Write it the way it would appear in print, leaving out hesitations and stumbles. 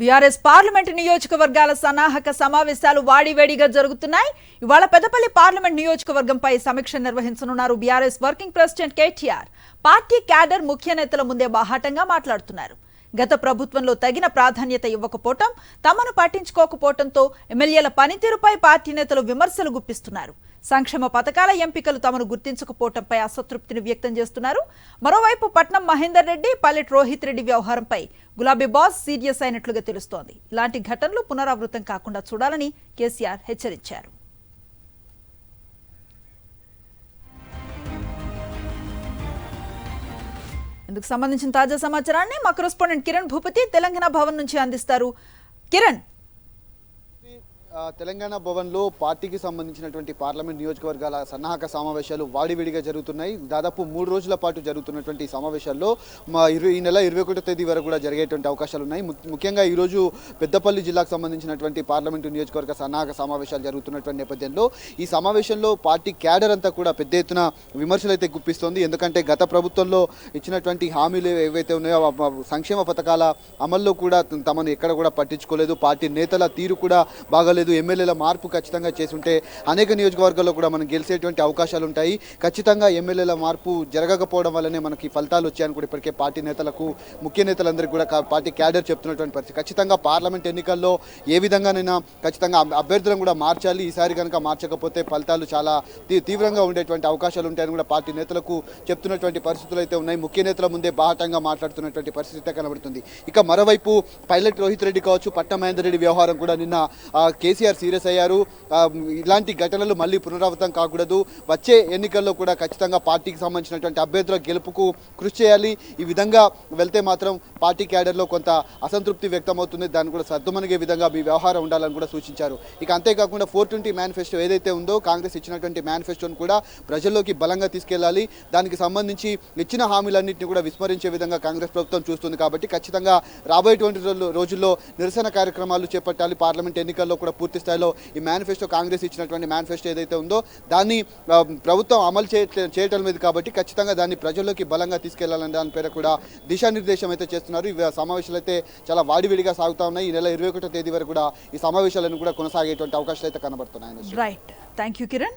BRS parliament నియోజకవర్గాల సన్నాహక సమావేశాలు వాడివేడిగా జరుగుతున్నాయి. ఇవాళ పెద్దపల్లి పార్లమెంట్ నియోజకవర్గంపై సమీక్ష నిర్వహించనున్నారు BRS working president KTR. Party cadre ముఖ్య నేతల ముందే బాహాటంగా మాట్లాడుతున్నారు. గత ప్రభుత్వంలో తగిన ప్రాధాన్యత ఇవ్వకపోవటం, తమను పట్టించుకోకపోవడంతో ఎమ్మెల్యేల పనితీరుపై పార్టీ నేతలు విమర్శలు గుప్పిస్తున్నారు. సంక్షేమ పథకాల ఎంపికలు తమను గుర్తించకపోవడంపై అసంతృప్తిని వ్యక్తం చేస్తున్నారు. మరోవైపు పట్నం మహేందర్ రెడ్డి, పల్లెట్ రోహిత్ రెడ్డి వ్యవహారంపై గులాబీ బాస్ సీరియస్ అయినట్లుగా తెలుస్తోంది. ఇలాంటి ఘటనలు పునరావృతం కాకుండా చూడాలని కేసీఆర్ హెచ్చరించారు. ఇందుకు సంబంధించిన తాజా సమాచారాన్ని మా కరెస్పాండెంట్ కిరణ్ భూపతి తెలంగాణ భవన్ నుంచి అందిస్తారు. కిరణ్, తెలంగాణ భవన్లో పార్టీకి సంబంధించినటువంటి పార్లమెంట్ నియోజకవర్గాల సన్నాహక సమావేశాలు వాడివిడిగా జరుగుతున్నాయి. దాదాపు 3 రోజుల పాటు జరుగుతున్నటువంటి సమావేశాల్లో ఈ నెల 21వ తేదీ వరకు కూడా జరిగేటువంటి అవకాశాలు ఉన్నాయి. ముఖ్యంగా ఈరోజు పెద్దపల్లి జిల్లాకు సంబంధించినటువంటి పార్లమెంటు నియోజకవర్గ సన్నాహక సమావేశాలు జరుగుతున్నటువంటి నేపథ్యంలో ఈ సమావేశంలో పార్టీ క్యాడర్ అంతా కూడా పెద్ద ఎత్తున విమర్శలు అయితే గుప్పిస్తోంది. ఎందుకంటే గత ప్రభుత్వంలో ఇచ్చినటువంటి హామీలు ఏవైతే ఉన్నాయో సంక్షేమ పథకాల అమల్లో కూడా తమను ఎక్కడ కూడా పట్టించుకోలేదు. పార్టీ నేతల తీరు కూడా బాగాలేదు. ఎమ్మెల్యేల మార్పు ఖచ్చితంగా చేసుంటే అనేక నియోజకవర్గాల్లో కూడా మనం గెలిచేటువంటి అవకాశాలు ఉంటాయి. ఖచ్చితంగా ఎమ్మెల్యేల మార్పు జరగకపోవడం వల్లనే మనకి ఫలితాలు వచ్చాయని కూడా ఇప్పటికే పార్టీ నేతలకు, ముఖ్య నేతలందరికీ కూడా పార్టీ క్యాడర్ చెప్తున్నటువంటి పరిస్థితి. ఖచ్చితంగా పార్లమెంట్ ఎన్నికల్లో ఏ విధంగానైనా ఖచ్చితంగా అభ్యర్థులను కూడా మార్చాలి. ఈసారి కనుక మార్చకపోతే ఫలితాలు చాలా తీవ్రంగా ఉండేటువంటి అవకాశాలు ఉంటాయని కూడా పార్టీ నేతలకు చెప్తున్నటువంటి పరిస్థితులు అయితే ఉన్నాయి. ముఖ్య నేతల ముందే బాహటంగా మాట్లాడుతున్నటువంటి పరిస్థితి కనబడుతుంది. ఇక మరోవైపు పైలట్ రోహిత్ రెడ్డి కావచ్చు, పట్నం మహేందర్ రెడ్డి వ్యవహారం కూడా నిన్న కేసీఆర్ సీరియస్ అయ్యారు. ఇలాంటి ఘటనలు మళ్ళీ పునరావృతం కాకూడదు. వచ్చే ఎన్నికల్లో కూడా ఖచ్చితంగా పార్టీకి సంబంధించినటువంటి అభ్యర్థుల గెలుపుకు కృషి చేయాలి. ఈ విధంగా వెళ్తే మాత్రం పార్టీ క్యాడర్లో కొంత అసంతృప్తి వ్యక్తమవుతుంది. దాన్ని కూడా సర్దుమణిగే విధంగా మీ వ్యవహారం ఉండాలని కూడా సూచించారు. ఇక అంతేకాకుండా 420 మేనిఫెస్టో ఏదైతే ఉందో, కాంగ్రెస్ ఇచ్చినటువంటి మేనిఫెస్టోను కూడా ప్రజల్లోకి బలంగా తీసుకెళ్లాలి. దానికి సంబంధించి ఇచ్చిన హామీలన్నింటినీ కూడా విస్మరించే విధంగా కాంగ్రెస్ ప్రభుత్వం చూస్తుంది. కాబట్టి ఖచ్చితంగా రాబోయేటువంటి రోజుల్లో నిరసన కార్యక్రమాలు చేపట్టాలి. పార్లమెంట్ ఎన్నికల్లో కూడా పూర్తి స్థాయిలో ఈ మేనిఫెస్టో, కాంగ్రెస్ ఇచ్చినటువంటి మేనిఫెస్టో ఏదైతే ఉందో దాన్ని ప్రభుత్వం అమలు చేయటం లేదు. కాబట్టి ఖచ్చితంగా దాన్ని ప్రజల్లోకి బలంగా తీసుకెళ్లాలని దాని పేరు కూడా దిశానిర్దేశం అయితే చేస్తున్నారు. ఈ సమావేశాలు అయితే చాలా వాడివిడిగా సాగుతా ఉన్నాయి. ఈ నెల 21వ తేదీ వరకు కూడా ఈ సమావేశాలను కూడా కొనసాగేటువంటి అవకాశాలు అయితే కనబడుతున్నాయి. Right, thank you Kiran.